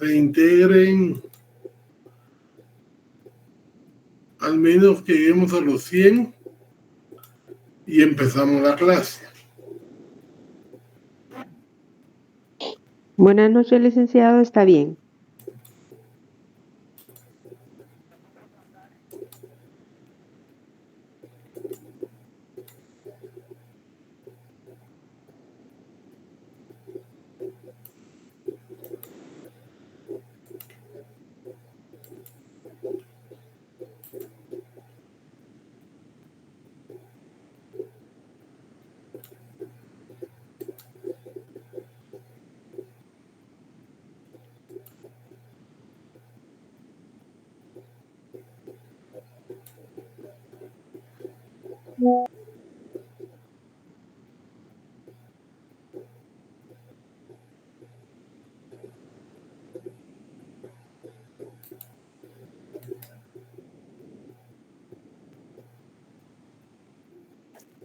se integren, al menos que lleguemos a los 100 y empezamos la clase. Buenas noches, licenciado. Está bien.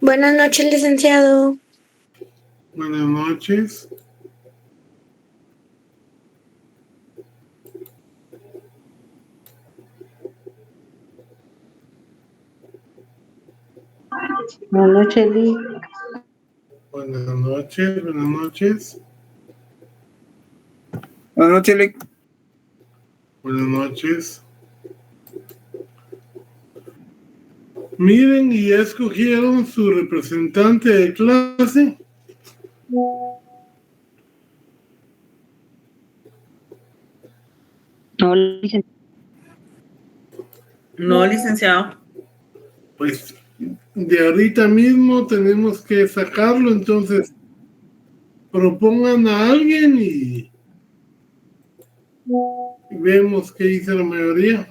Buenas noches, licenciado. Buenas noches. Buenas noches, Lee. Buenas noches, buenas noches. Buenas noches, Lick. Buenas noches. Miren, y ya escogieron su representante de clase. No, licenciado. No, licenciado. Pues de ahorita mismo tenemos que sacarlo, entonces propongan a alguien y vemos qué dice la mayoría.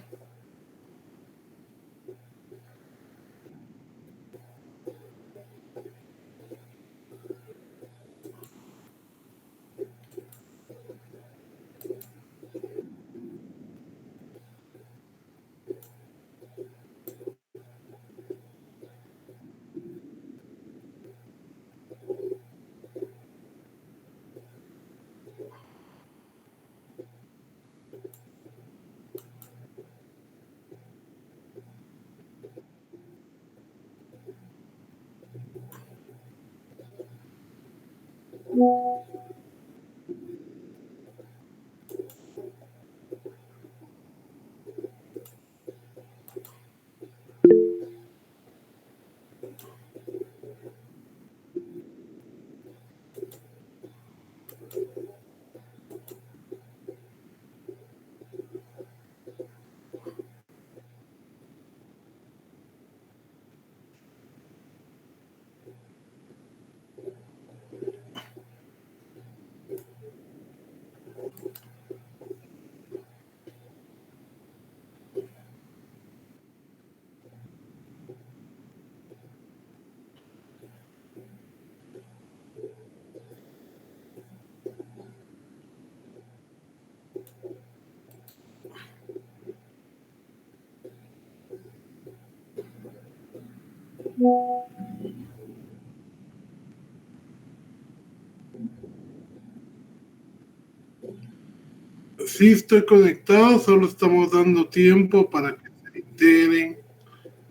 Sí estoy conectado, solo estamos dando tiempo para que se integren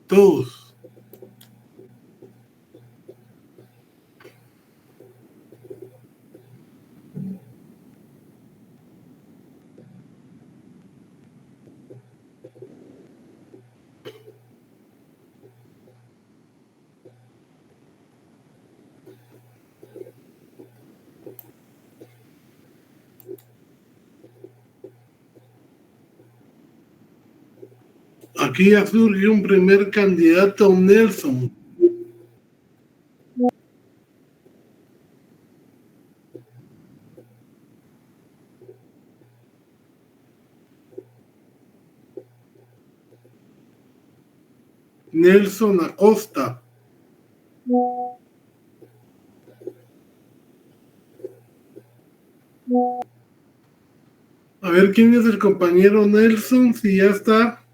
todos. Aquí ya surge un primer candidato, Nelson. Nelson Acosta. A ver quién es el compañero Nelson, si ya está.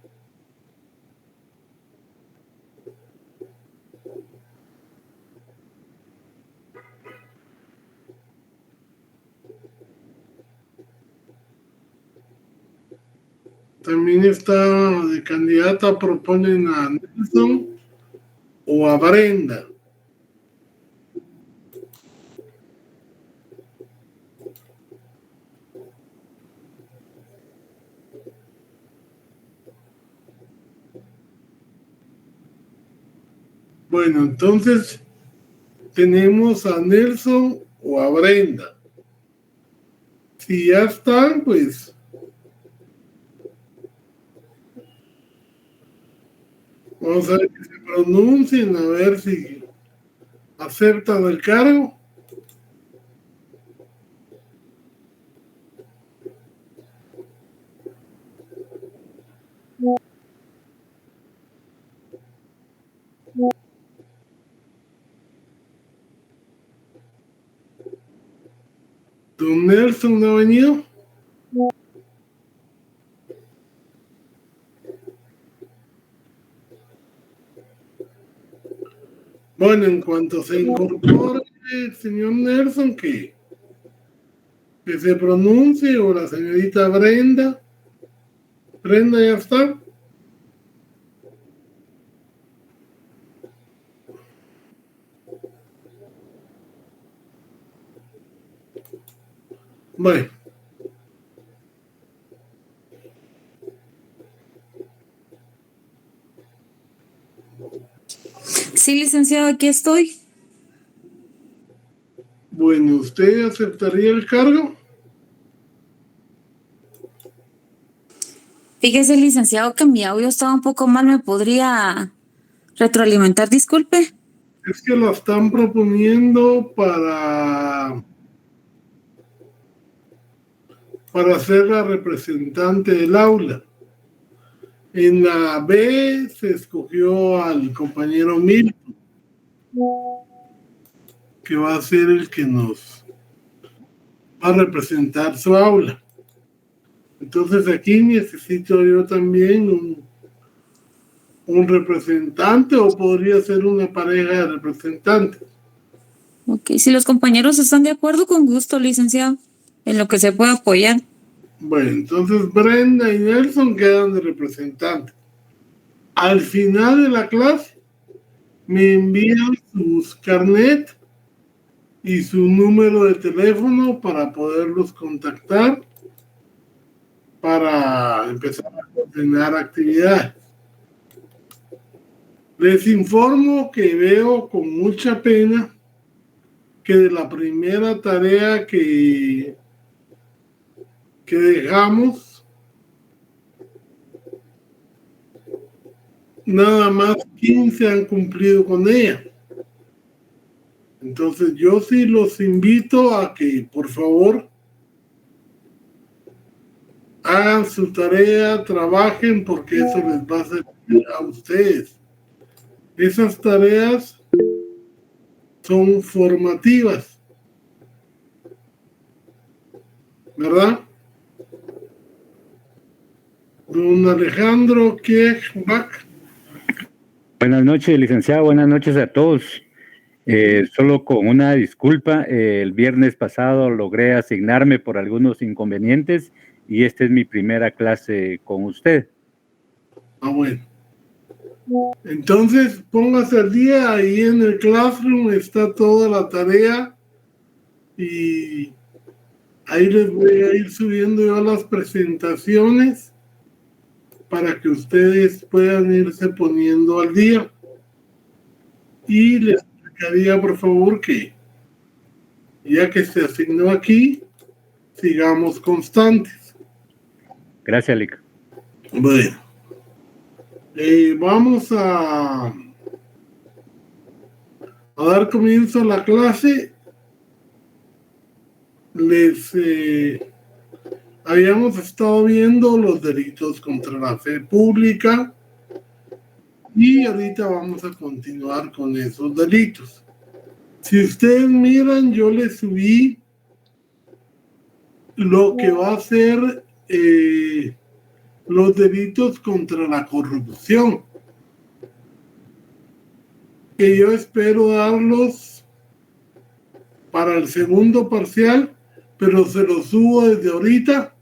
también está de candidata, proponen a Nelson o a Brenda. Bueno, entonces tenemos a Nelson o a Brenda. Si ya están, pues vamos a ver que se pronuncien, a ver si aceptan el cargo. Don Nelson no ha venido. Bueno, en cuanto se incorpore el señor Nelson, que se pronuncie, o la señorita Brenda. Brenda ya está. Bueno. Sí, licenciado, aquí estoy. Bueno, ¿usted aceptaría el cargo? Fíjese, licenciado, que mi audio estaba un poco mal. ¿Me podría retroalimentar? Disculpe. Es que lo están proponiendo para ser la representante del aula. En la B se escogió al compañero Milton, que va a ser el que nos va a representar su aula. Entonces aquí necesito yo también un representante, o podría ser una pareja de representantes. Ok, si los compañeros están de acuerdo, con gusto, licenciado, en lo que se pueda apoyar. Bueno, entonces Brenda y Nelson quedan de representantes. Al final de la clase me envían sus carnet y su número de teléfono para poderlos contactar para empezar a coordinar actividades. Les informo que veo con mucha pena que de la primera tarea que dejamos, nada más 15 han cumplido con ella. Entonces yo sí los invito a que por favor hagan su tarea, trabajen, porque eso les va a servir a ustedes. Esas tareas son formativas, ¿verdad? Don Alejandro Kirchbach. Buenas noches, licenciado. Buenas noches a todos. Solo con una disculpa, el viernes pasado logré asignarme por algunos inconvenientes y esta es mi primera clase con usted. Ah, bueno. Entonces, póngase al día, ahí en el Classroom está toda la tarea y ahí les voy a ir subiendo yo las presentaciones para que ustedes puedan irse poniendo al día. Y les pediría, por favor, que ya que se asignó aquí, sigamos constantes. Gracias, Lic. Bueno, vamos a dar comienzo a la clase. Les habíamos estado viendo los delitos contra la fe pública y ahorita vamos a continuar con esos delitos. Si ustedes miran, yo les subí lo que va a ser los delitos contra la corrupción, que yo espero darlos para el segundo parcial, pero se los subo desde ahorita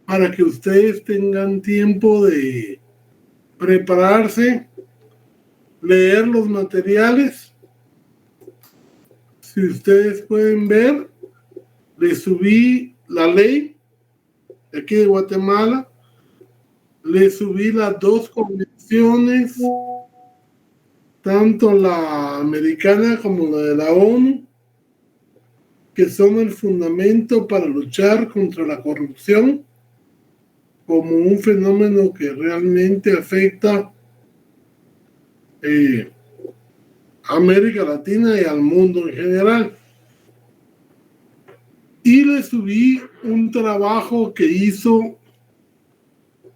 para que ustedes tengan tiempo de prepararse, leer los materiales. Si ustedes pueden ver, les subí la ley de aquí de Guatemala, les subí las dos convenciones, tanto la americana como la de la ONU, que son el fundamento para luchar contra la corrupción como un fenómeno que realmente afecta a América Latina y al mundo en general. Y le subí un trabajo que hizo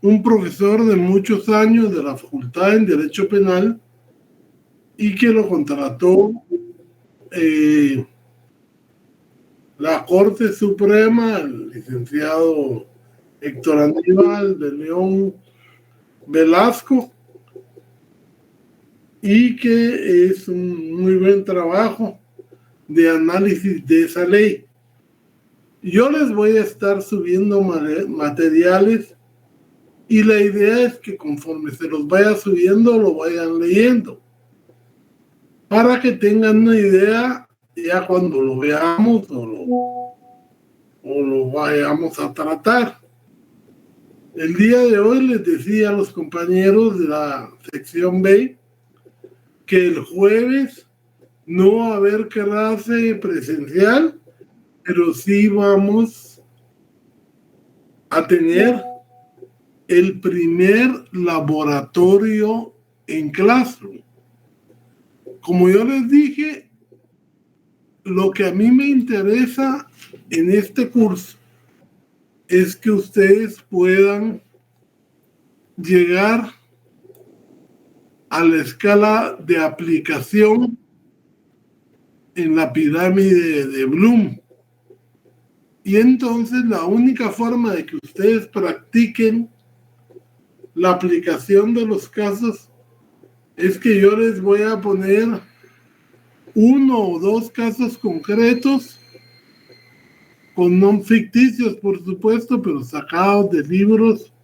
un profesor de muchos años de la Facultad en Derecho Penal y que lo contrató la Corte Suprema, el licenciado Héctor Aníbal de León Velasco, y que es un muy buen trabajo de análisis de esa ley. Yo les voy a estar subiendo materiales y la idea es que conforme se los vaya subiendo, lo vayan leyendo, para que tengan una idea ya cuando lo veamos o lo vayamos a tratar. El día de hoy les decía a los compañeros de la sección B que el jueves no va a haber clase presencial, pero sí vamos a tener el primer laboratorio en Classroom. Como yo les dije, lo que a mí me interesa en este curso es que ustedes puedan llegar a la escala de aplicación en la pirámide de Bloom. Y entonces la única forma de que ustedes practiquen la aplicación de los casos es que yo les voy a poner 1 o 2 casos concretos, con no ficticios, por supuesto, pero sacados de libros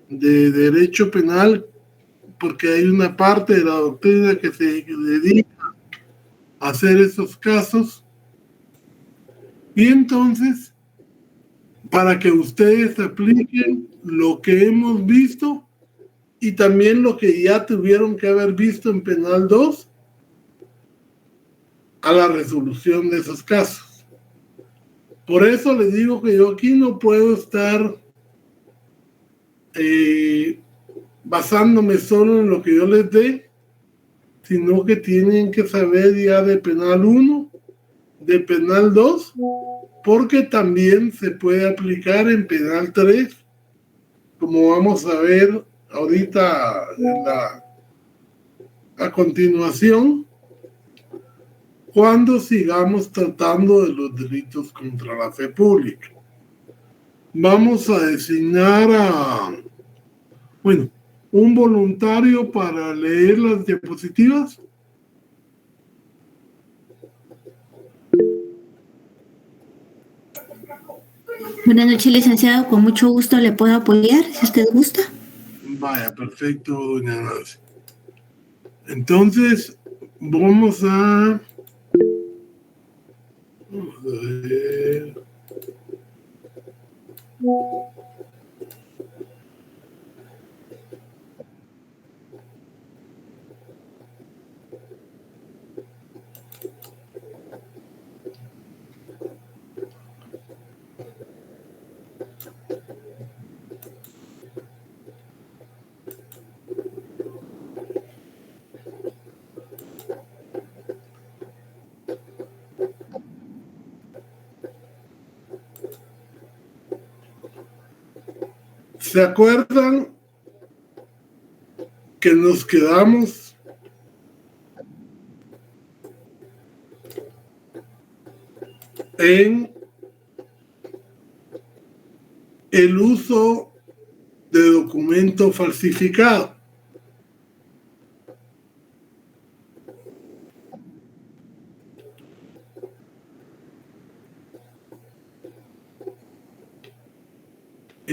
de derecho penal, porque hay una parte de la doctrina que se dedica a hacer esos casos. Y entonces, para que ustedes apliquen lo que hemos visto y también lo que ya tuvieron que haber visto en Penal 2 a la resolución de esos casos. Por eso les digo que yo aquí no puedo estar basándome solo en lo que yo les dé, sino que tienen que saber ya de Penal 1, de Penal 2, porque también se puede aplicar en Penal 3, como vamos a ver ahorita a continuación, cuando sigamos tratando de los delitos contra la fe pública. Vamos a designar un voluntario para leer las diapositivas. Buenas noches, licenciado. Con mucho gusto le puedo apoyar, si usted gusta. Vaya, perfecto, doña Nancy. Entonces, vamos a ver. ¿Se acuerdan que nos quedamos en el uso de documento falsificado?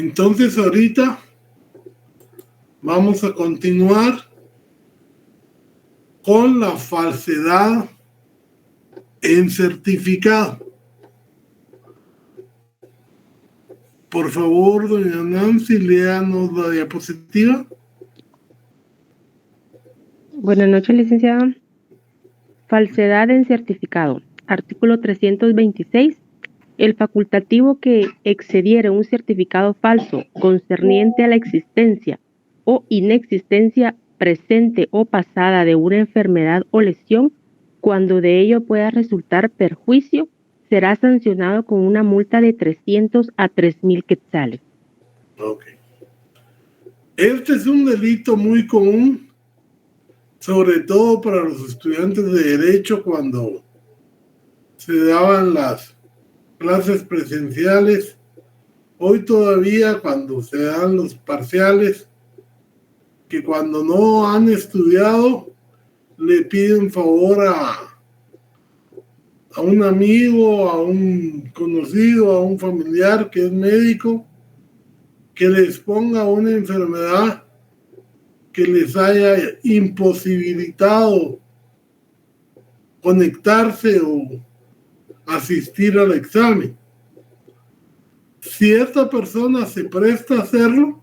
Entonces ahorita vamos a continuar con la falsedad en certificado. Por favor, doña Nancy, léanos la diapositiva. Buenas noches, licenciado. Falsedad en certificado. Artículo 326. El facultativo que excediere un certificado falso concerniente a la existencia o inexistencia presente o pasada de una enfermedad o lesión, cuando de ello pueda resultar perjuicio, será sancionado con una multa de 300 a 3,000 quetzales. Ok. Este es un delito muy común, sobre todo para los estudiantes de Derecho cuando se daban las clases presenciales. Hoy todavía cuando se dan los parciales, que cuando no han estudiado le piden favor a un amigo, a un conocido, a un familiar que es médico, que les ponga una enfermedad que les haya imposibilitado conectarse o asistir al examen. Si esta persona se presta a hacerlo,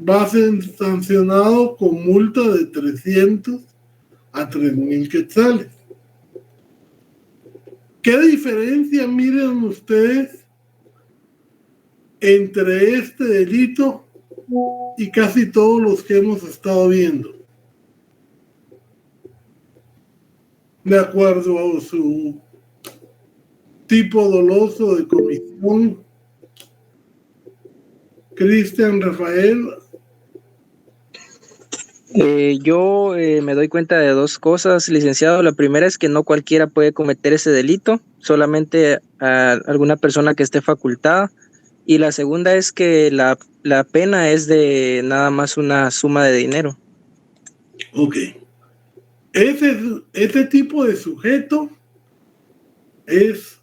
va a ser sancionado con multa de 300 a 3,000 quetzales. ¿Qué diferencia miren ustedes entre este delito y casi todos los que hemos estado viendo? De acuerdo a su tipo doloso de comisión. Cristian Rafael. Yo me doy cuenta de dos cosas, licenciado. La primera es que no cualquiera puede cometer ese delito, solamente alguna persona que esté facultada. Y la segunda es que la pena es de nada más una suma de dinero. Ok. Ese tipo de sujeto es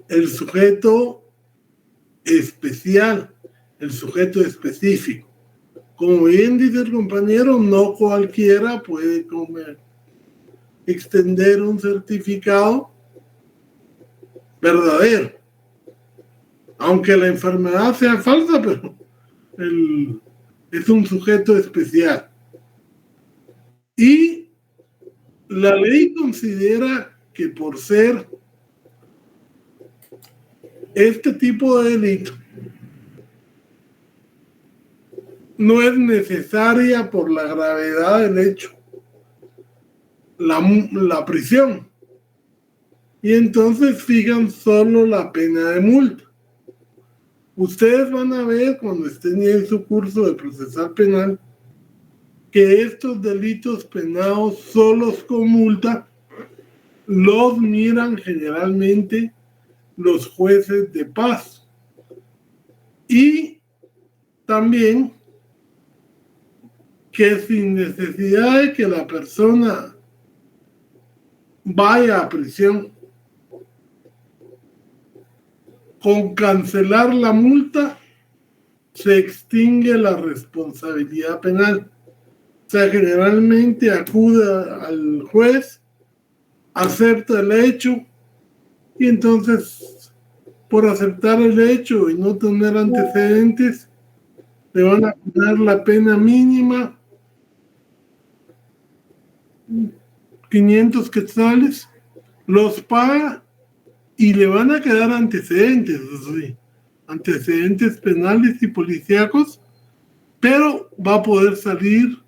el sujeto especial, el sujeto específico. Como bien dice el compañero, no cualquiera puede extender un certificado verdadero, aunque la enfermedad sea falsa, pero es un sujeto especial. Y la ley considera que por ser este tipo de delito no es necesaria por la gravedad del hecho la prisión, y entonces fijan solo la pena de multa. Ustedes van a ver cuando estén en su curso de procesal penal que estos delitos penados solos con multa los miran generalmente los jueces de paz, y también que sin necesidad de que la persona vaya a prisión, con cancelar la multa se extingue la responsabilidad penal. O sea, generalmente acude al juez, acepta el hecho, y entonces por aceptar el hecho y no tener antecedentes le van a poner la pena mínima, 500 quetzales, los paga y le van a quedar antecedentes, ¿sí? Antecedentes penales y policíacos, pero va a poder salir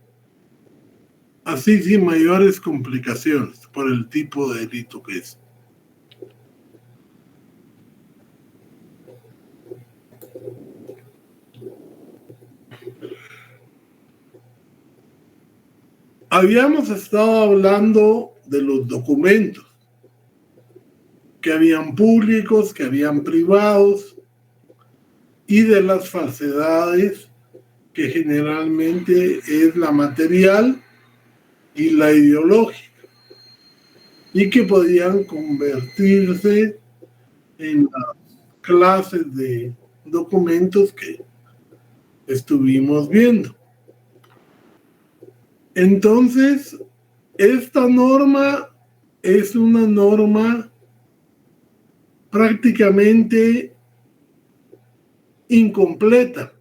así sin mayores complicaciones por el tipo de delito que es. Habíamos estado hablando de los documentos, que habían públicos, que habían privados, y de las falsedades, que generalmente es la material y la ideológica, y que podían convertirse en las clases de documentos que estuvimos viendo. Entonces, esta norma es una norma prácticamente incompleta,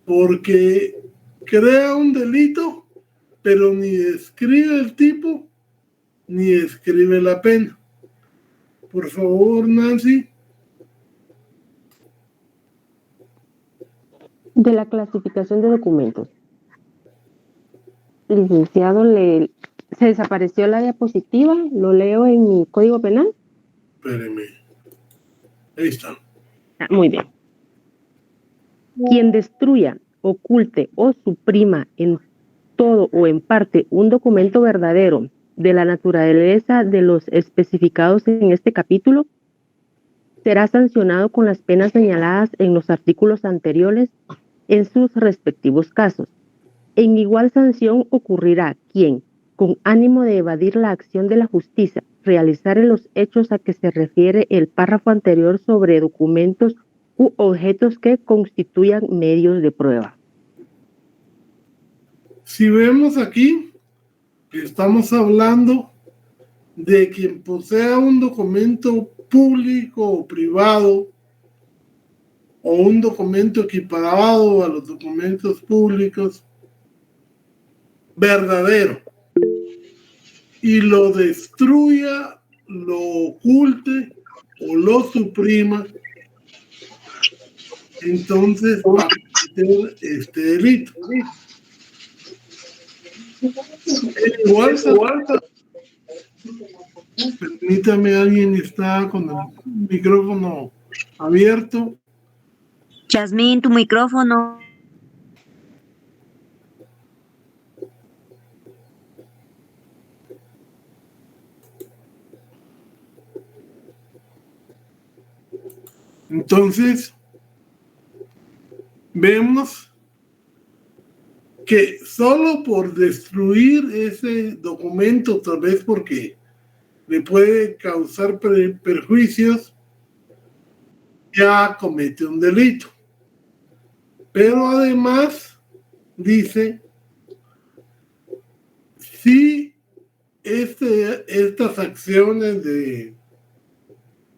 porque crea un delito, pero ni describe el tipo, ni describe la pena. Por favor, Nancy. De la clasificación de documentos. Licenciado, se desapareció la diapositiva, lo leo en mi código penal. Espéreme. Ahí está. Muy bien. Quien destruya, oculte o suprima en todo o en parte un documento verdadero de la naturaleza de los especificados en este capítulo será sancionado con las penas señaladas en los artículos anteriores en sus respectivos casos. En igual sanción ocurrirá quien, con ánimo de evadir la acción de la justicia, realizare los hechos a que se refiere el párrafo anterior sobre documentos u objetos que constituyan medios de prueba. Si vemos aquí que estamos hablando de quien posea un documento público o privado o un documento equiparado a los documentos públicos verdadero y lo destruya, lo oculte o lo suprima, entonces va a cometer este delito. Igual, permítame, alguien está con el micrófono abierto. Yasmín, tu micrófono. Entonces, vemos que solo por destruir ese documento, tal vez porque le puede causar perjuicios, ya comete un delito. Pero además dice, si estas acciones de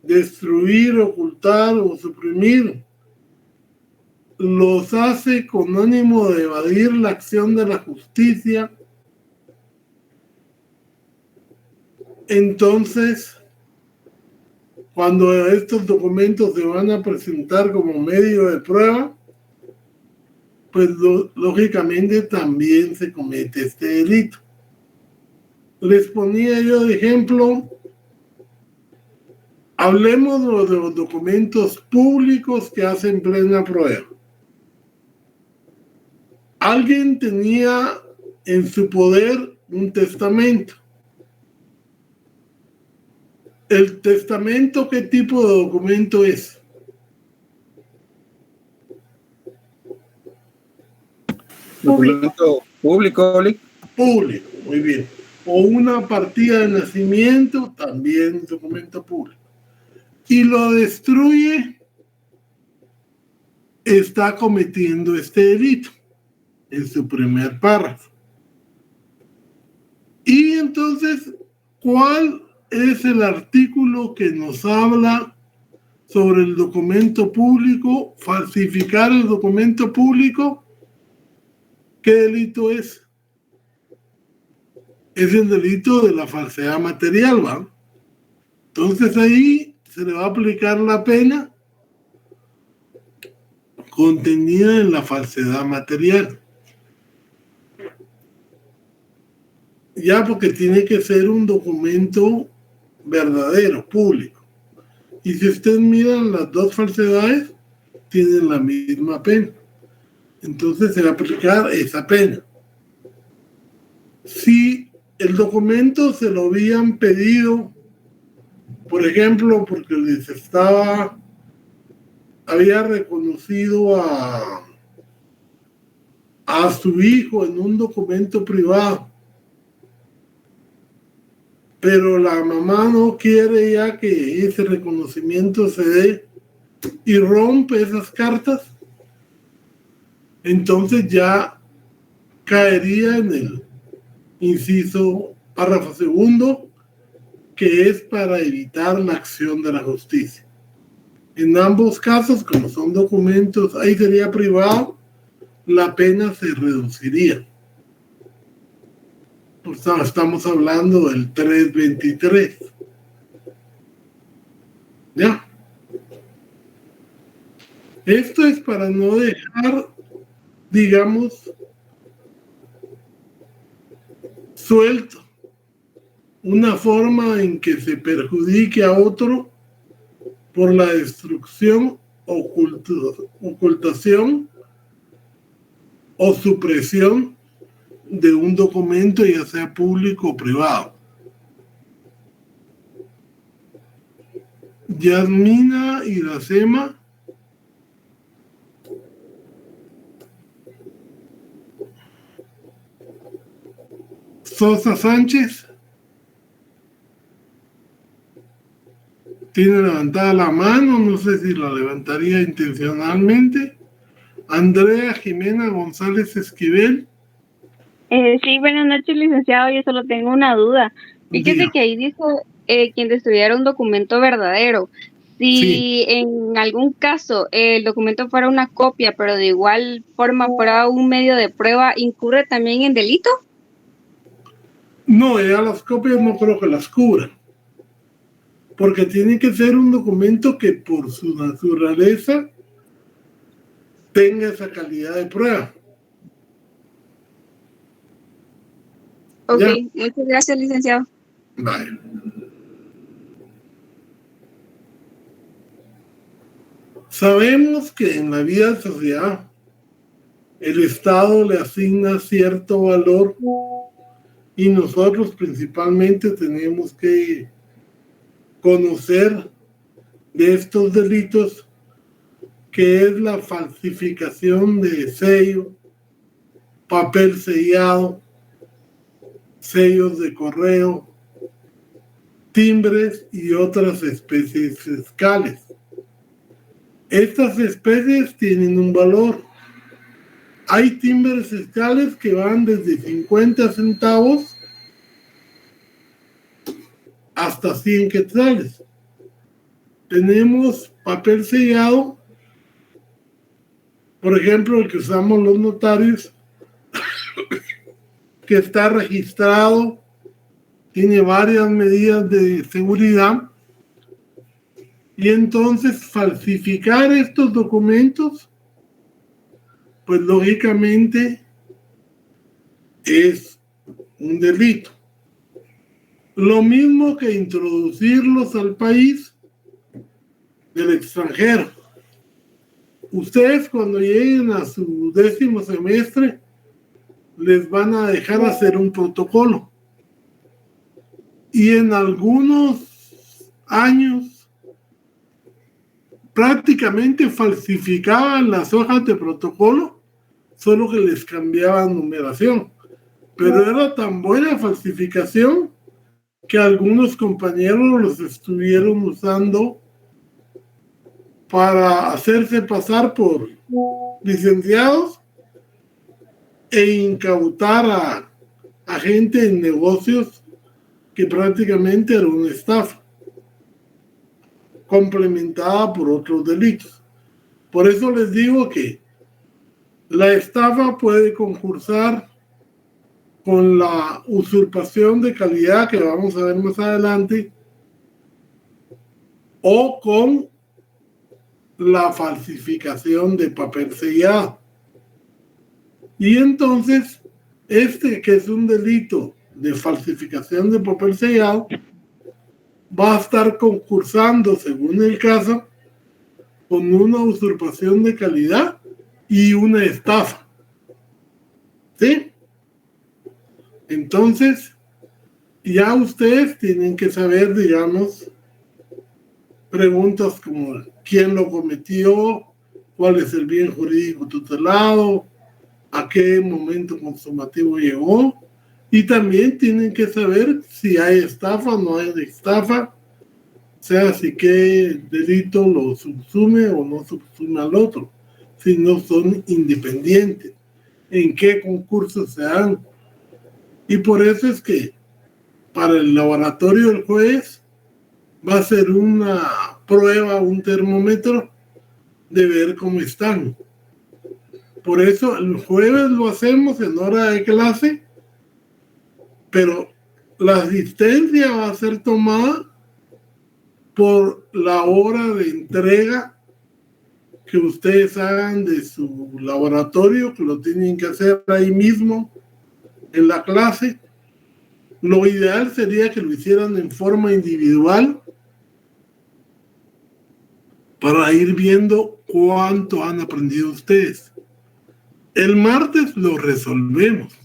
destruir, ocultar o suprimir los hace con ánimo de evadir la acción de la justicia, entonces cuando estos documentos se van a presentar como medio de prueba, pues lógicamente también se comete este delito. Les ponía yo de ejemplo, hablemos de los documentos públicos que hacen plena prueba. Alguien tenía en su poder un testamento. ¿El testamento qué tipo de documento es? Documento público, Oli. Público, muy bien. O una partida de nacimiento, también documento público. Y lo destruye, está cometiendo este delito en su primer párrafo. Y entonces, ¿cuál es el artículo que nos habla sobre el documento público? Falsificar el documento público. ¿Qué delito es? Es el delito de la falsedad material, ¿va? Entonces ahí se le va a aplicar la pena contenida en la falsedad material. Ya, porque tiene que ser un documento verdadero, público. Y si ustedes miran las dos falsedades, tienen la misma pena. Entonces se va a aplicar esa pena. Si el documento se lo habían pedido, por ejemplo, porque les había reconocido a su hijo en un documento privado, pero la mamá no quiere ya que ese reconocimiento se dé y rompe esas cartas, entonces ya caería en el inciso párrafo segundo, que es para evitar la acción de la justicia. En ambos casos, como son documentos, ahí sería privado, la pena se reduciría. Estamos hablando del 323. ¿Ya? Esto es para no dejar, digamos, suelto una forma en que se perjudique a otro por la destrucción, ocultación o supresión de un documento, ya sea público o privado. Yasmina Iracema. Sosa Sánchez. Tiene levantada la mano, no sé si la levantaría intencionalmente. Andrea Jimena González Esquivel. Sí, buenas noches, licenciado. Yo solo tengo una duda. Fíjese que ahí dice quien destruyera un documento verdadero. Si en algún caso el documento fuera una copia, pero de igual forma fuera un medio de prueba, ¿incurre también en delito? No, ya las copias no creo que las cubran, porque tiene que ser un documento que por su naturaleza tenga esa calidad de prueba. Ok, ¿ya? Muchas gracias, licenciado. Vale. Sabemos que en la vida de sociedad el Estado le asigna cierto valor y nosotros principalmente tenemos que conocer de estos delitos, que es la falsificación de sello, papel sellado, sellos de correo, timbres y otras especies fiscales. Estas especies tienen un valor. Hay timbres fiscales que van desde 50 centavos hasta 100 quetzales. Tenemos papel sellado, por ejemplo, el que usamos los notarios, que está registrado, tiene varias medidas de seguridad, y entonces falsificar estos documentos, pues lógicamente es un delito. Lo mismo que introducirlos al país del extranjero. Ustedes cuando lleguen a su 10º semestre les van a dejar hacer un protocolo. Y en algunos años prácticamente falsificaban las hojas de protocolo, solo que les cambiaban numeración. Pero era tan buena falsificación que algunos compañeros los estuvieron usando para hacerse pasar por licenciados e incautar a gente en negocios que prácticamente era una estafa, complementada por otros delitos. Por eso les digo que la estafa puede concursar con la usurpación de calidad, que vamos a ver más adelante, o con la falsificación de papel sellado. Y entonces, que es un delito de falsificación de papel sellado, va a estar concursando, según el caso, con una usurpación de calidad y una estafa. ¿Sí? Entonces, ya ustedes tienen que saber, digamos, preguntas como quién lo cometió, cuál es el bien jurídico tutelado, a qué momento consumativo llegó, y también tienen que saber si hay estafa o no hay estafa, sea si qué delito lo subsume o no subsume al otro, si no son independientes, en qué concursos se dan. Y por eso es que para el laboratorio del juez va a ser una prueba, un termómetro de ver cómo están. Por eso el jueves lo hacemos en hora de clase, pero la asistencia va a ser tomada por la hora de entrega que ustedes hagan de su laboratorio, que lo tienen que hacer ahí mismo en la clase. Lo ideal sería que lo hicieran en forma individual para ir viendo cuánto han aprendido ustedes. El martes lo resolvemos.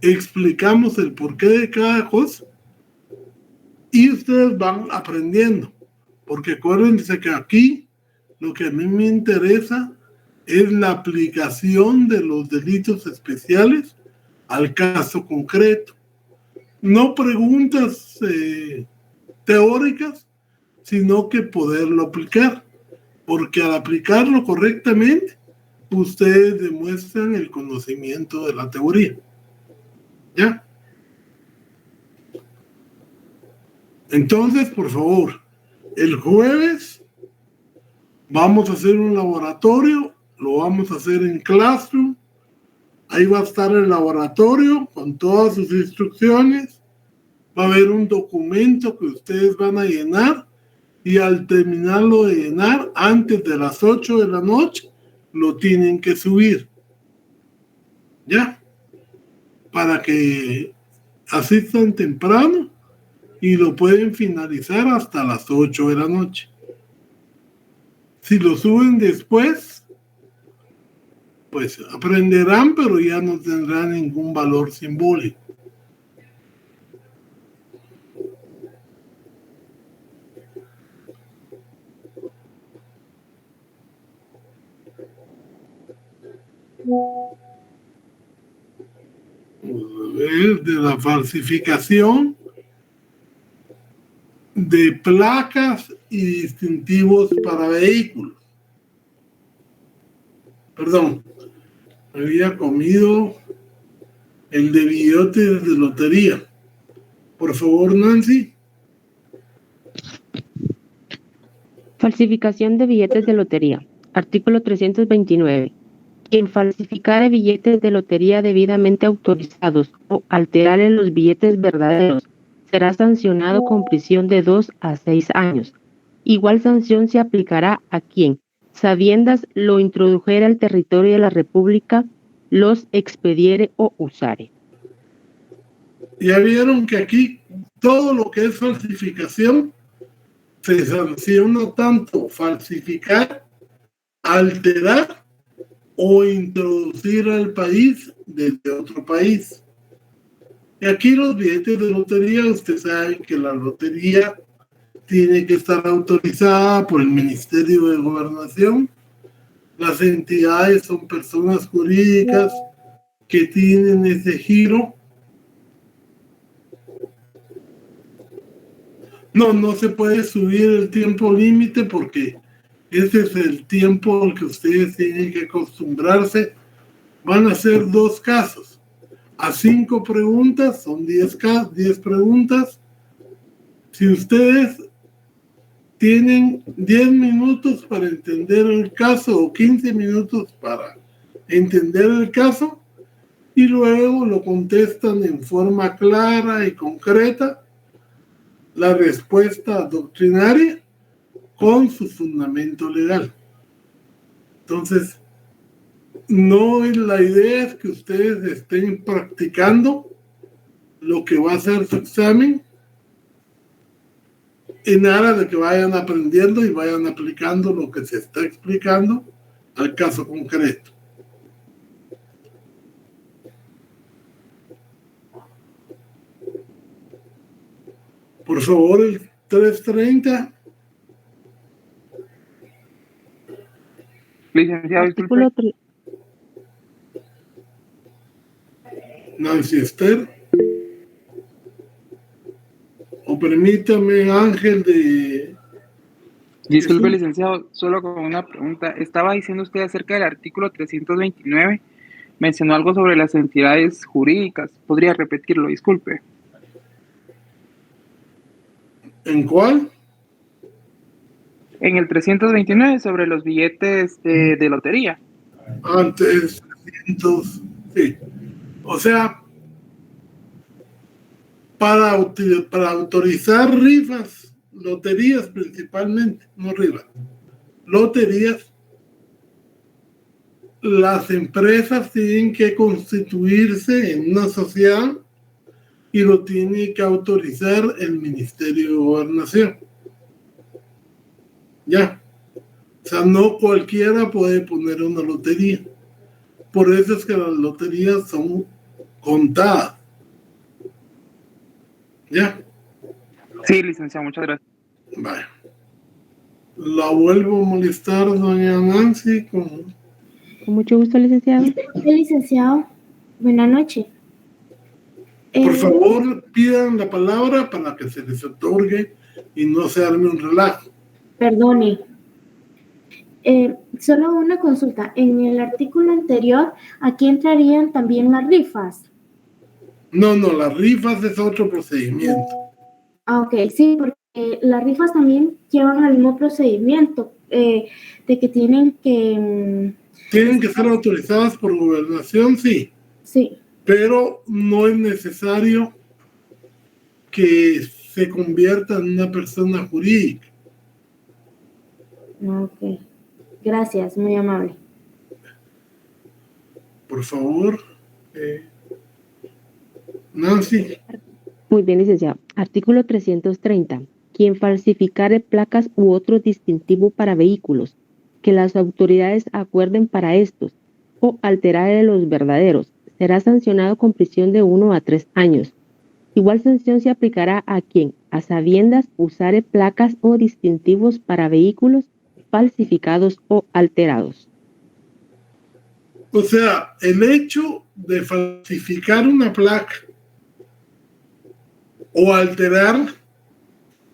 Explicamos el porqué de cada cosa y ustedes van aprendiendo. Porque acuérdense que aquí lo que a mí me interesa es la aplicación de los delitos especiales al caso concreto. No preguntas teóricas, sino que poderlo aplicar. Porque al aplicarlo correctamente, ustedes demuestran el conocimiento de la teoría. ¿Ya? Entonces, por favor, el jueves vamos a hacer un laboratorio, lo vamos a hacer en Classroom. Ahí va a estar el laboratorio con todas sus instrucciones. Va a haber un documento que ustedes van a llenar y al terminarlo de llenar, antes de las 8 de la noche, lo tienen que subir. ¿Ya? Para que asistan temprano y lo pueden finalizar hasta las 8 de la noche. Si lo suben después, pues aprenderán, pero ya no tendrán ningún valor simbólico. De la falsificación de placas y distintivos para vehículos. Perdón, había comido el de billetes de lotería. Por favor, Nancy. Falsificación de billetes de lotería. Artículo 329. Quien falsificare billetes de lotería debidamente autorizados o alterare los billetes verdaderos será sancionado con prisión de 2 a 6 años. Igual sanción se aplicará a quien, sabiendas, lo introdujere al territorio de la República, los expediere o usare. Ya vieron que aquí todo lo que es falsificación se sanciona tanto falsificar, alterar o introducir al país desde otro país. Y aquí los billetes de lotería, usted sabe que la lotería tiene que estar autorizada por el Ministerio de Gobernación. Las entidades son personas jurídicas que tienen ese giro. No se puede subir el tiempo límite porque ese es el tiempo al que ustedes tienen que acostumbrarse. Van a ser 2 casos. A 5 preguntas, son 10 preguntas. Si ustedes tienen 10 minutos para entender el caso o 15 minutos para entender el caso y luego lo contestan en forma clara y concreta, la respuesta doctrinaria con su fundamento legal. Entonces, no es la idea es que ustedes estén practicando lo que va a ser su examen en aras de que vayan aprendiendo y vayan aplicando lo que se está explicando al caso concreto. Por favor, el 330. Licenciado, Artículo disculpe. Nancy Esther. O permítame, Ángel de... Disculpe, licenciado, solo con una pregunta. Estaba diciendo usted acerca del artículo 329, mencionó algo sobre las entidades jurídicas. ¿Podría repetirlo? Disculpe. ¿En cuál? En el 329, sobre los billetes de lotería. Antes, 300, sí. O sea, para autorizar rifas, loterías principalmente, no rifas, loterías, las empresas tienen que constituirse en una sociedad y lo tiene que autorizar el Ministerio de Gobernación. Ya. O sea, no cualquiera puede poner una lotería. Por eso es que las loterías son contadas. ¿Ya? Sí, licenciado, muchas gracias. Vale. La vuelvo a molestar, doña Nancy. Con mucho gusto, licenciado. Licenciado, buenas noches. Por favor, pidan la palabra para que se les otorgue y no se arme un relajo. Perdone. Solo una consulta. En el artículo anterior, aquí entrarían también las rifas. No, las rifas es otro procedimiento. Ah, ok, sí, porque las rifas también llevan el mismo procedimiento, de que tienen que... Tienen que ser autorizadas por gobernación, sí. Sí. Pero no es necesario que se convierta en una persona jurídica. Ok. Gracias, muy amable. Por favor, Nancy. Muy bien, licenciado. Artículo 330. Quien falsificare placas u otro distintivo para vehículos que las autoridades acuerden para estos o alterare los verdaderos será sancionado con prisión de 1 a 3 años. Igual sanción se aplicará a quien, a sabiendas, usare placas o distintivos para vehículos falsificados o alterados. O sea, el hecho de falsificar una placa o alterar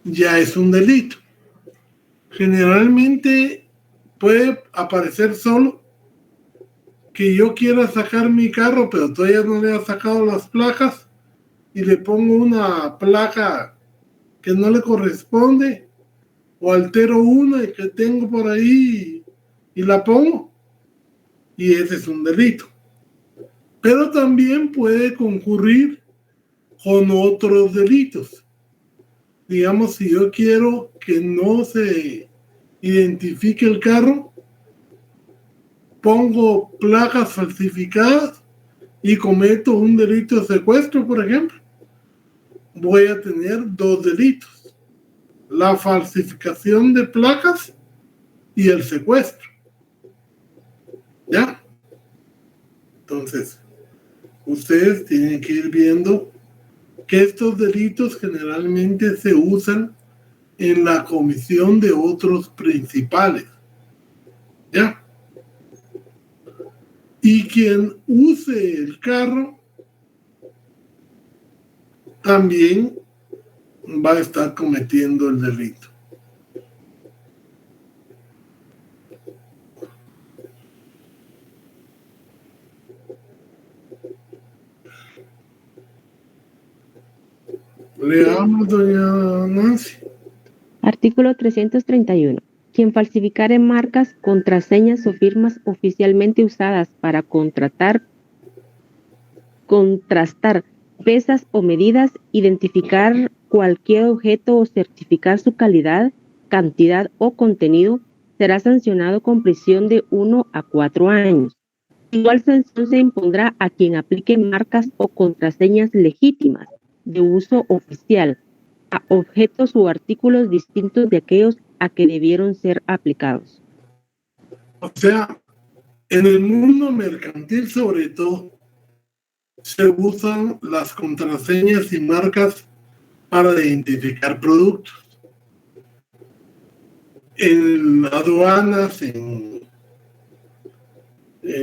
ya es un delito. Generalmente puede aparecer solo que yo quiera sacar mi carro, pero todavía no le he sacado las placas y le pongo una placa que no le corresponde o altero una que tengo por ahí y la pongo, y ese es un delito. Pero también puede concurrir con otros delitos. Digamos, si yo quiero que no se identifique el carro, pongo placas falsificadas y cometo un delito de secuestro, por ejemplo. Voy a tener 2 delitos: la falsificación de placas y el secuestro. ¿Ya? Entonces, ustedes tienen que ir viendo que estos delitos generalmente se usan en la comisión de otros principales. ¿Ya? Y quien use el carro también va a estar cometiendo el delito. Leamos, doña Nancy. Artículo 331. Quien falsificare marcas, contraseñas o firmas oficialmente usadas para contrastar pesas o medidas, identificar cualquier objeto o certificar su calidad, cantidad o contenido, será sancionado con prisión de 1 a 4 años. Igual sanción se impondrá a quien aplique marcas o contraseñas legítimas de uso oficial a objetos o artículos distintos de aquellos a que debieron ser aplicados. O sea, en el mundo mercantil sobre todo, se usan las contraseñas y marcas para identificar productos. En aduanas, en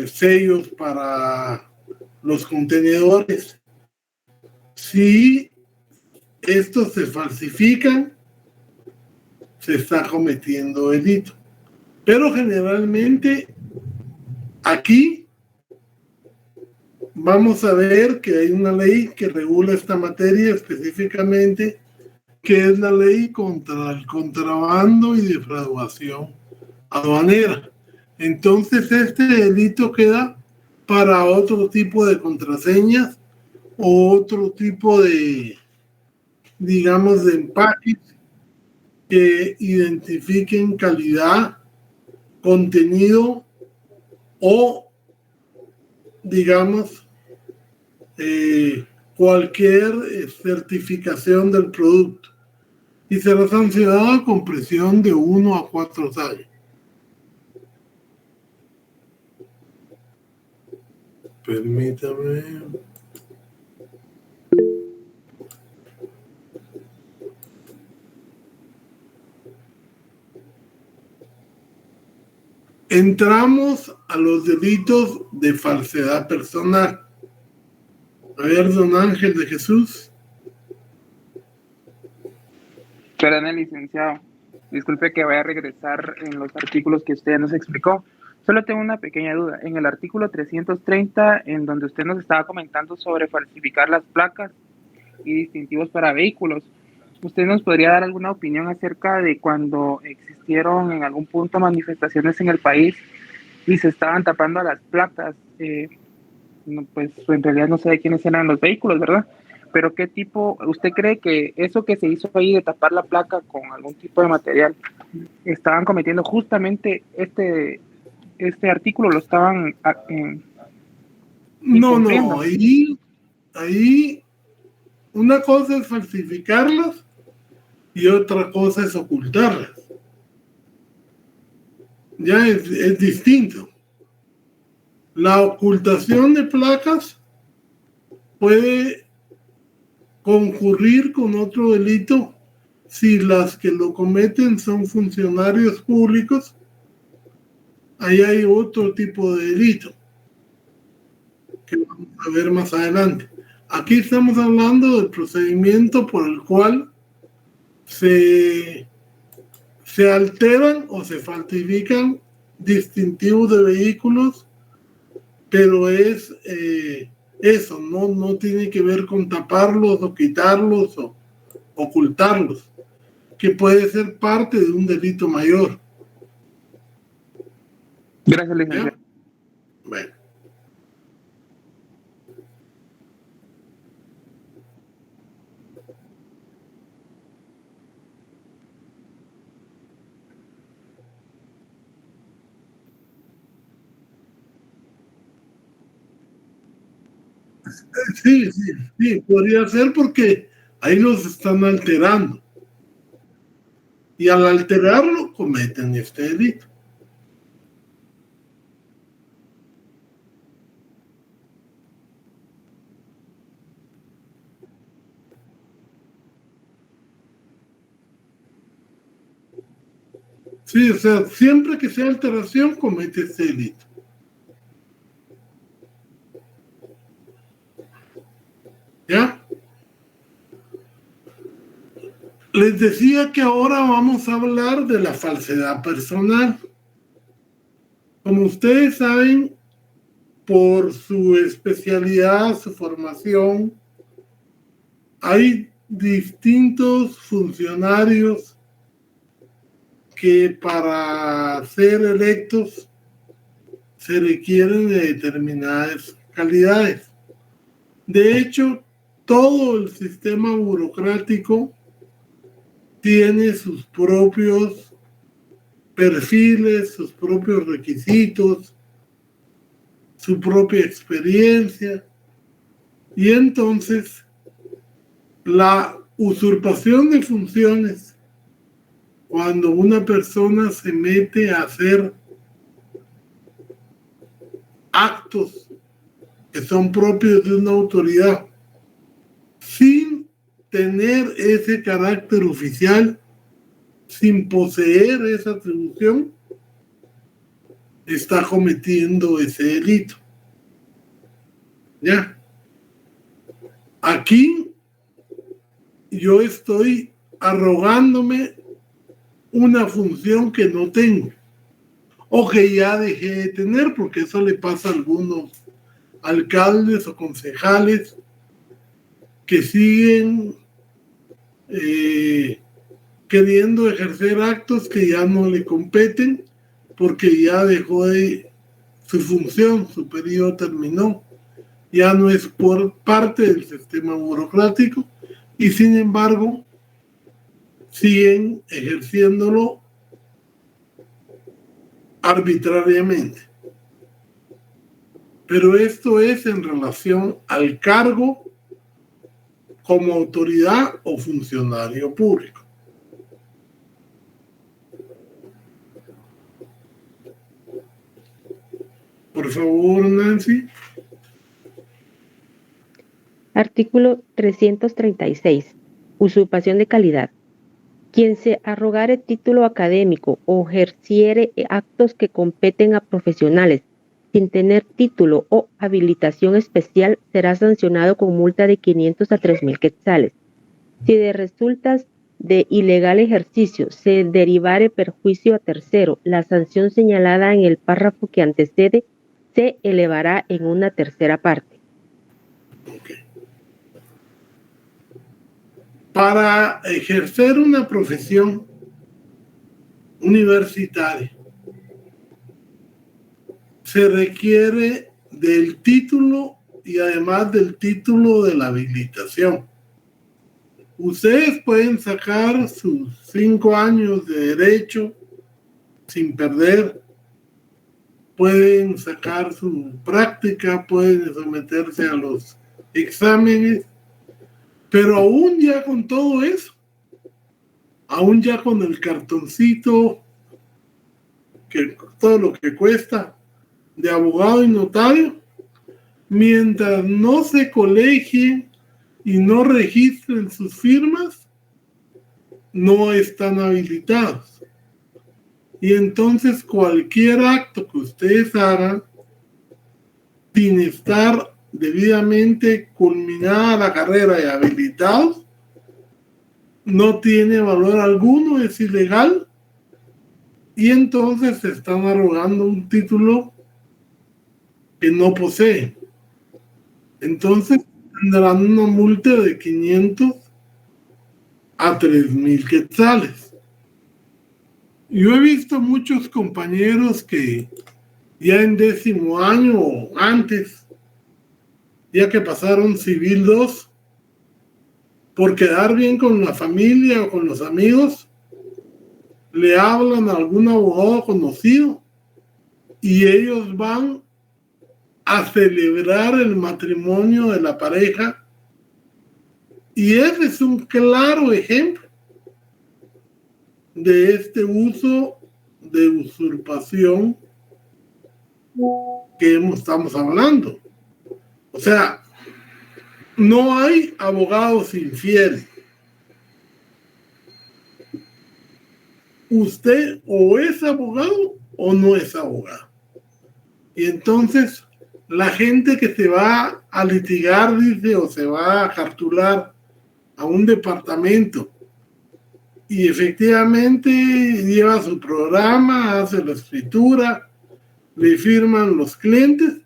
sellos para los contenedores. Si estos se falsifican, se está cometiendo delito. Pero generalmente aquí vamos a ver que hay una ley que regula esta materia específicamente, que es la ley contra el contrabando y defraudación aduanera. Entonces este delito queda para otro tipo de contraseñas o otro tipo de, digamos, de empaques que identifiquen calidad, contenido o, digamos, cualquier certificación del producto, y será sancionado con prisión de 1 a 4 años. Permítame. Entramos a los delitos de falsedad personal. A ver, don Ángel de Jesús. Perdón, licenciado. Disculpe que vaya a regresar en los artículos que usted nos explicó. Solo tengo una pequeña duda. En el artículo 330, en donde usted nos estaba comentando sobre falsificar las placas y distintivos para vehículos, ¿usted nos podría dar alguna opinión acerca de cuando existieron en algún punto manifestaciones en el país y se estaban tapando a las placas? Pues en realidad no sé de quiénes eran los vehículos, ¿verdad? Pero ¿qué tipo, usted cree que eso que se hizo ahí de tapar la placa con algún tipo de material, estaban cometiendo justamente este artículo, lo estaban No, ahí una cosa es falsificarlas y otra cosa es ocultarlas. Ya es distinto. La ocultación de placas puede concurrir con otro delito si las que lo cometen son funcionarios públicos. Ahí hay otro tipo de delito que vamos a ver más adelante. Aquí estamos hablando del procedimiento por el cual se alteran o se falsifican distintivos de vehículos, pero es eso, no tiene que ver con taparlos o quitarlos o ocultarlos, que puede ser parte de un delito mayor. Gracias, licenciado. Bueno. Sí, podría ser porque ahí los están alterando. Y al alterarlo cometen este delito. Sí, o sea, siempre que sea alteración comete este delito. ¿Ya? Les decía que ahora vamos a hablar de la falsedad personal. Como ustedes saben, por su especialidad, su formación, hay distintos funcionarios que para ser electos se requieren de determinadas calidades. De hecho, todo el sistema burocrático tiene sus propios perfiles, sus propios requisitos, su propia experiencia, y entonces la usurpación de funciones, cuando una persona se mete a hacer actos que son propios de una autoridad sin tener ese carácter oficial, sin poseer esa atribución, está cometiendo ese delito. ¿Ya? Aquí yo estoy arrogándome una función que no tengo o que ya dejé de tener, porque eso le pasa a algunos alcaldes o concejales que siguen queriendo ejercer actos que ya no le competen porque ya dejó de su función, su periodo terminó, ya no es por parte del sistema burocrático y sin embargo siguen ejerciéndolo arbitrariamente. Pero esto es en relación al cargo como autoridad o funcionario público. Por favor, Nancy. Artículo 336. Usurpación de calidad. Quien se arrogare título académico o ejerciere actos que competen a profesionales sin tener título o habilitación especial será sancionado con multa de 500 a 3.000 quetzales. Si de resultas de ilegal ejercicio se derivare perjuicio a tercero, la sanción señalada en el párrafo que antecede se elevará en una tercera parte. Okay. Para ejercer una profesión universitaria se requiere del título y además del título de la habilitación. Ustedes pueden sacar sus 5 años de derecho sin perder, pueden sacar su práctica, pueden someterse a los exámenes, pero aún ya con todo eso, aún ya con el cartoncito, que todo lo que cuesta de abogado y notario, mientras no se colegien y no registren sus firmas, no están habilitados. Y entonces cualquier acto que ustedes hagan sin estar debidamente culminada la carrera y habilitados, no tiene valor alguno, es ilegal, y entonces se están arrogando un título que no poseen. Entonces tendrán una multa de 500 a 3.000 quetzales. Yo he visto muchos compañeros que ya en 10º año o antes, ya que pasaron Civil 2, por quedar bien con la familia o con los amigos, le hablan a algún abogado conocido y ellos van a celebrar el matrimonio de la pareja, y ese es un claro ejemplo de este uso de usurpación que estamos hablando. O sea, no hay abogados infieles. Usted o es abogado o no es abogado. Y entonces la gente que se va a litigar, dice, o se va a cartular a un departamento y efectivamente lleva su programa, hace la escritura, le firman los clientes,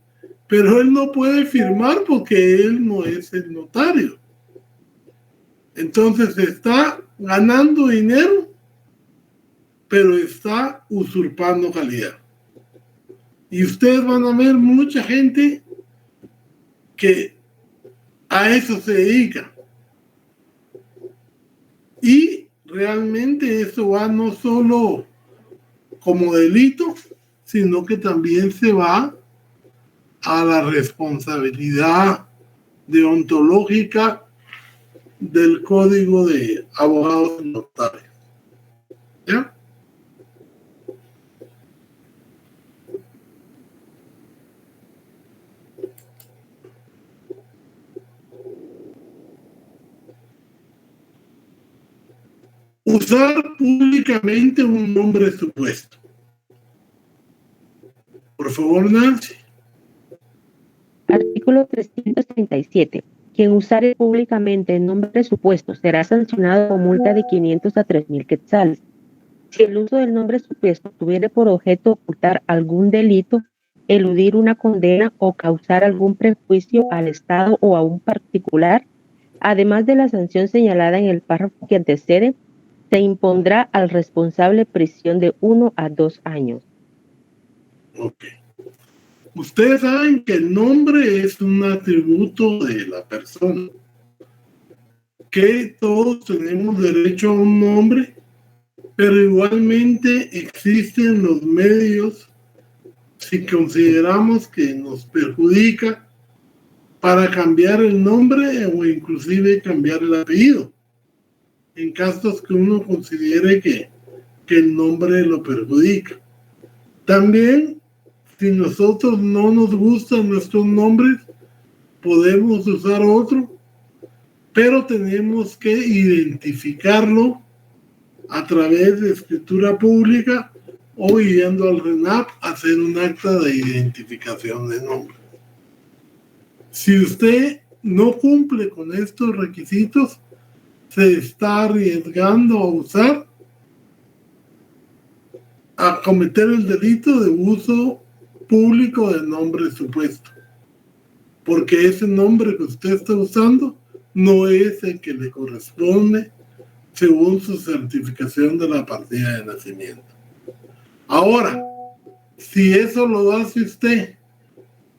pero él no puede firmar porque él no es el notario. Entonces está ganando dinero, pero está usurpando calidad. Y ustedes van a ver mucha gente que a eso se dedica. Y realmente eso va no solo como delito, sino que también se va a la responsabilidad deontológica del Código de Abogados y Notarios. ¿Ya? Usar públicamente un nombre supuesto. Por favor, Nancy. Artículo 337. Quien usare públicamente el nombre supuesto será sancionado con multa de 500 a 3.000 quetzales. Si el uso del nombre supuesto tuviere por objeto ocultar algún delito, eludir una condena o causar algún perjuicio al Estado o a un particular, además de la sanción señalada en el párrafo que antecede, se impondrá al responsable prisión de 1 a 2 años. Ok. Ustedes saben que el nombre es un atributo de la persona, que todos tenemos derecho a un nombre, pero igualmente existen los medios, si consideramos que nos perjudica, para cambiar el nombre o inclusive cambiar el apellido, en casos que uno considere que el nombre lo perjudica. También, si nosotros no nos gustan nuestros nombres, podemos usar otro, pero tenemos que identificarlo a través de escritura pública o yendo al RENAP a hacer un acta de identificación de nombre. Si usted no cumple con estos requisitos, se está arriesgando a cometer el delito de uso público de nombre supuesto, porque ese nombre que usted está usando no es el que le corresponde según su certificación de la partida de nacimiento. Ahora, si eso lo hace usted,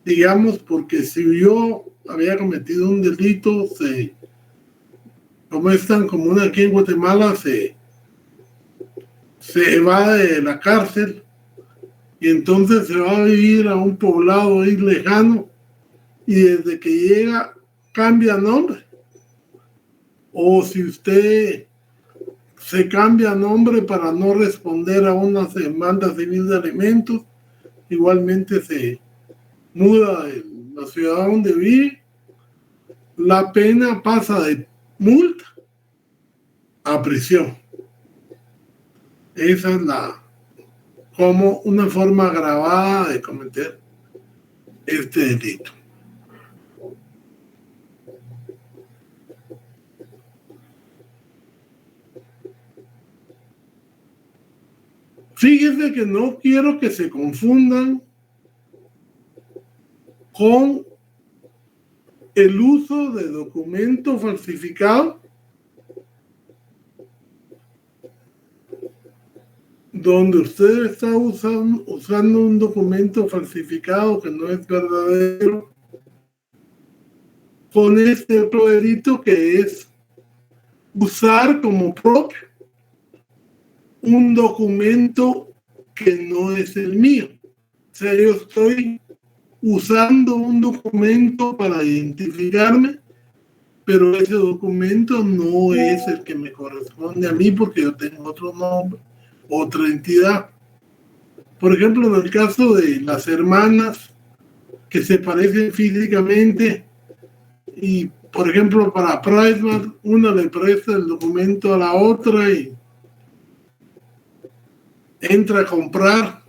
digamos, porque si yo había cometido un delito, como es tan común aquí en Guatemala, se evade de la cárcel y entonces se va a vivir a un poblado ahí lejano y desde que llega cambia nombre. O si usted se cambia nombre para no responder a una demanda civil de alimentos, igualmente se muda de la ciudad donde vive, la pena pasa de multa a prisión. Esa es como una forma agravada de cometer este delito. Fíjense que no quiero que se confundan con el uso de documento falsificado, donde usted está usando un documento falsificado que no es verdadero, con este otro delito que es usar como propio un documento que no es el mío. O sea, yo estoy usando un documento para identificarme, pero ese documento no es el que me corresponde a mí porque yo tengo otro nombre, otra entidad. Por ejemplo, en el caso de las hermanas que se parecen físicamente y, por ejemplo, para PriceMart, una le presta el documento a la otra y entra a comprar.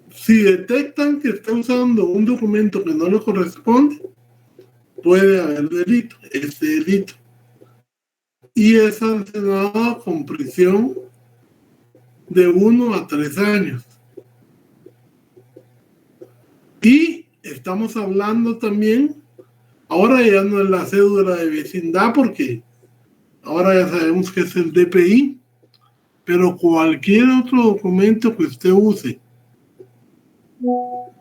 Si detectan que está usando un documento que no le corresponde, puede haber delito, este delito. Y es sancionado con prisión de 1 a 3 años. Y estamos hablando también, ahora ya no es la cédula de vecindad, porque ahora ya sabemos que es el DPI, pero cualquier otro documento que usted use,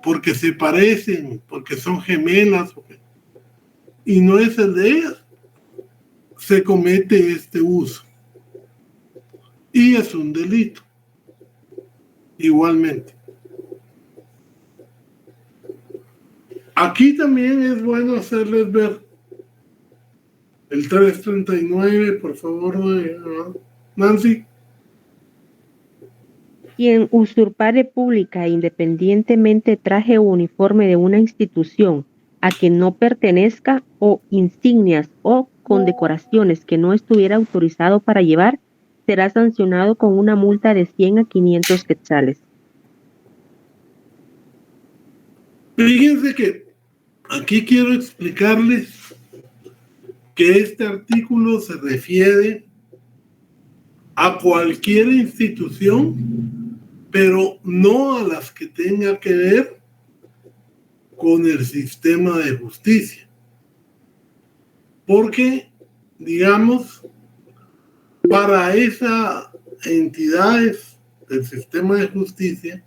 porque se parecen, porque son gemelas, y no es el de ellas, se comete este uso. Y es un delito, igualmente. Aquí también es bueno hacerles ver el 339, por favor, Nancy. Quien usurpare pública e independientemente traje o uniforme de una institución a que no pertenezca o insignias o condecoraciones que no estuviera autorizado para llevar, será sancionado con una multa de 100 a 500 quetzales. Fíjense que aquí quiero explicarles que este artículo se refiere a cualquier institución, pero no a las que tenga que ver con el sistema de justicia. Porque, digamos, para esas entidades del sistema de justicia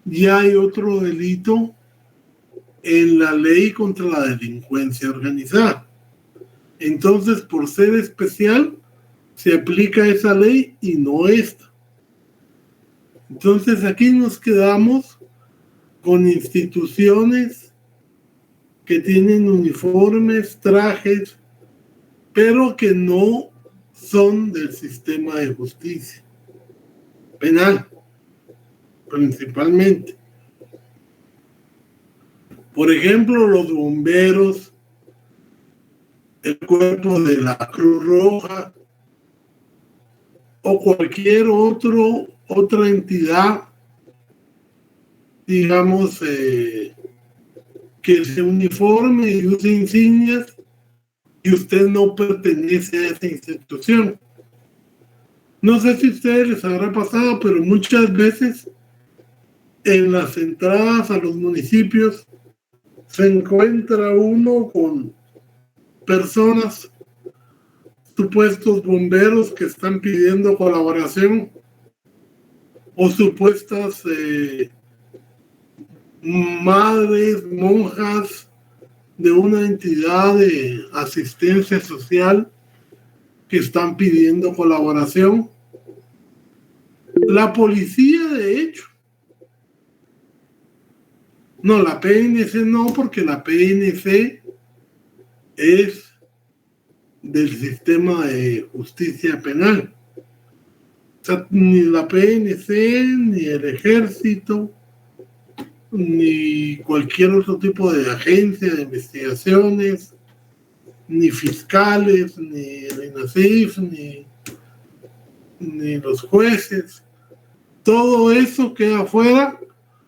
ya hay otro delito en la ley contra la delincuencia organizada. Entonces, por ser especial, se aplica esa ley y no esta. Entonces, aquí nos quedamos con instituciones que tienen uniformes, trajes, pero que no son del sistema de justicia penal, principalmente. Por ejemplo, los bomberos, el cuerpo de la Cruz Roja o cualquier otra entidad, digamos, que se uniforme y use insignias y usted no pertenece a esa institución. No sé si a ustedes les habrá pasado, pero muchas veces en las entradas a los municipios se encuentra uno con personas, supuestos bomberos que están pidiendo colaboración o supuestas madres, monjas de una entidad de asistencia social que están pidiendo colaboración. La policía, de hecho, no, la PNC no, porque la PNC es del sistema de justicia penal. O sea, ni la PNC, ni el ejército, ni cualquier otro tipo de agencia de investigaciones, ni fiscales, ni el INASIF, ni los jueces. Todo eso queda fuera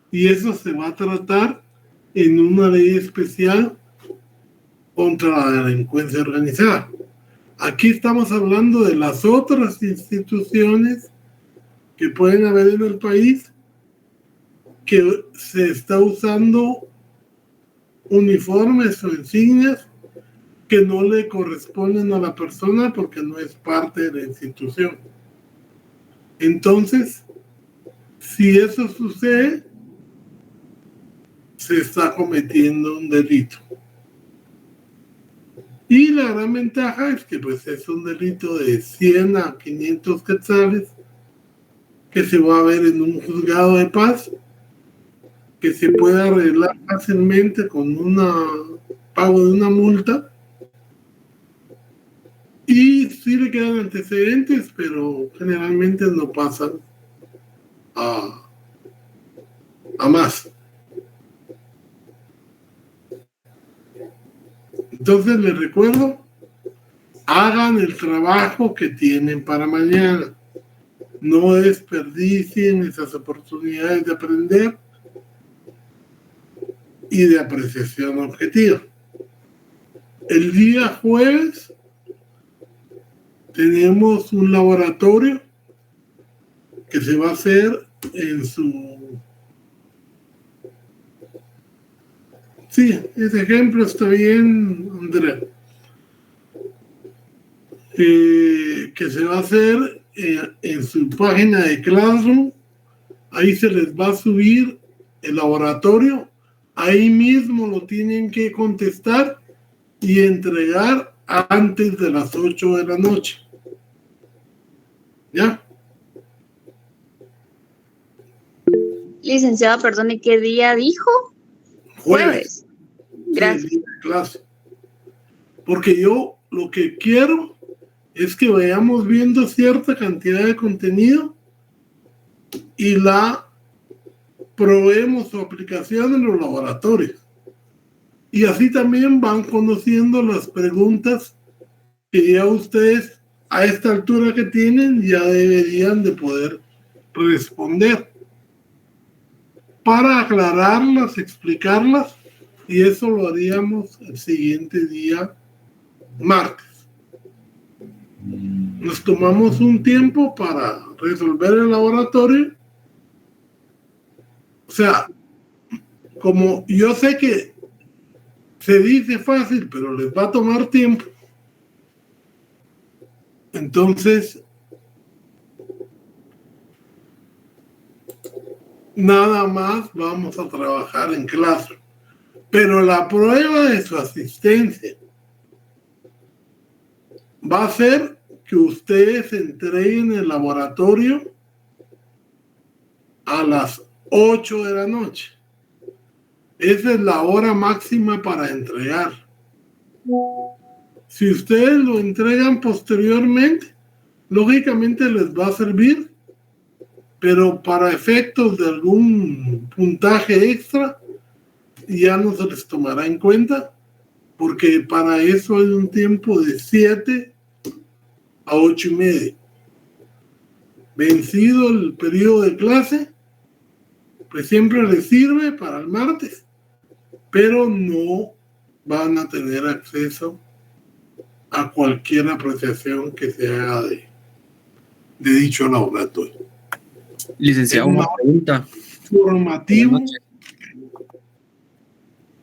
y eso se va a tratar en una ley especial contra la delincuencia organizada. Aquí estamos hablando de las otras instituciones que pueden haber en el país que se está usando uniformes o insignias que no le corresponden a la persona porque no es parte de la institución. Entonces, si eso sucede, se está cometiendo un delito. Y la gran ventaja es que pues es un delito de 100 a 500 quetzales que se va a ver en un juzgado de paz, que se puede arreglar fácilmente con pago de una multa. Y sí le quedan antecedentes, pero generalmente no pasan a más. Entonces les recuerdo, hagan el trabajo que tienen para mañana. No desperdicien esas oportunidades de aprender y de apreciación objetiva. El día jueves tenemos un laboratorio que se va a hacer en su... Sí, ese ejemplo está bien, Andrea. Que se va a hacer en su página de Classroom. Ahí se les va a subir el laboratorio. Ahí mismo lo tienen que contestar y entregar antes de las 8 de la noche. ¿Ya? Licenciado, perdone, ¿qué día dijo? Jueves. Gracias. Sí, clase. Porque yo lo que quiero es que vayamos viendo cierta cantidad de contenido y la probemos su aplicación en los laboratorios. Y así también van conociendo las preguntas que ya ustedes a esta altura que tienen ya deberían de poder responder. Para aclararlas, explicarlas y eso lo haríamos el siguiente día, martes. Nos tomamos un tiempo para resolver el laboratorio. O sea, como yo sé que se dice fácil, pero les va a tomar tiempo, entonces nada más vamos a trabajar en clase. Pero la prueba de su asistencia va a ser que ustedes entreguen el laboratorio a las 8 de la noche. Esa es la hora máxima para entregar. Si ustedes lo entregan posteriormente, lógicamente les va a servir, pero para efectos de algún puntaje extra, ya no se les tomará en cuenta, porque para eso hay un tiempo de 7 a 8:30. Vencido el periodo de clase, pues siempre les sirve para el martes, pero no van a tener acceso a cualquier apreciación que se haga de dicho laboratorio. Licenciado, una pregunta. Formativo.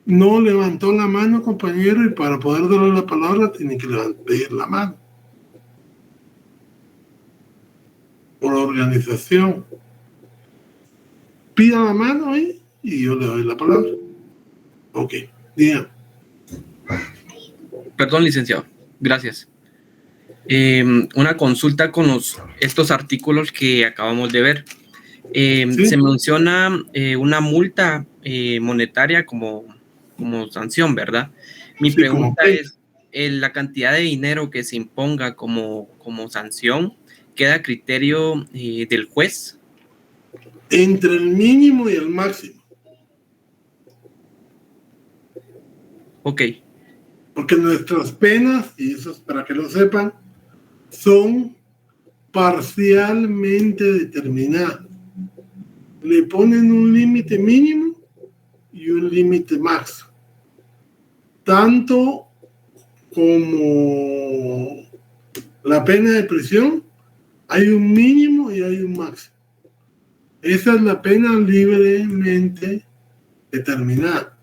No levantó la mano, compañero, y para poder darle la palabra tiene que levantar la mano. Por organización. Pida la mano ahí y yo le doy la palabra. Ok, diga. Perdón, licenciado. Gracias. Una consulta con estos artículos que acabamos de ver. ¿Sí? Se menciona una multa monetaria como sanción, ¿verdad? Mi pregunta es, ¿la cantidad de dinero que se imponga como sanción queda a criterio del juez? Entre el mínimo y el máximo. Ok. Porque nuestras penas, y eso es para que lo sepan, son parcialmente determinadas. Le ponen un límite mínimo y un límite máximo. Tanto como la pena de prisión, hay un mínimo y hay un máximo. Esa es la pena libremente determinada.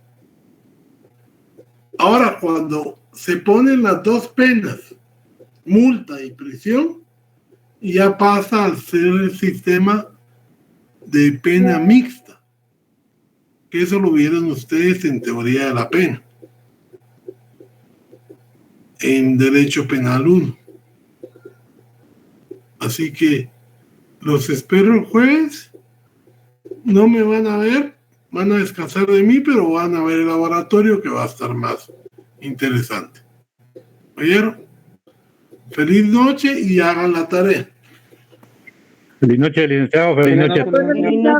Ahora, cuando se ponen las dos penas, multa y prisión, ya pasa a ser el sistema de pena mixta, que eso lo vieron ustedes en teoría de la pena, en Derecho Penal 1. Así que los espero el jueves. No me van a ver, van a descansar de mí, pero van a ver el laboratorio que va a estar más interesante. ¿Oyeron? Feliz noche y hagan la tarea. Feliz noche, licenciado. Feliz noche.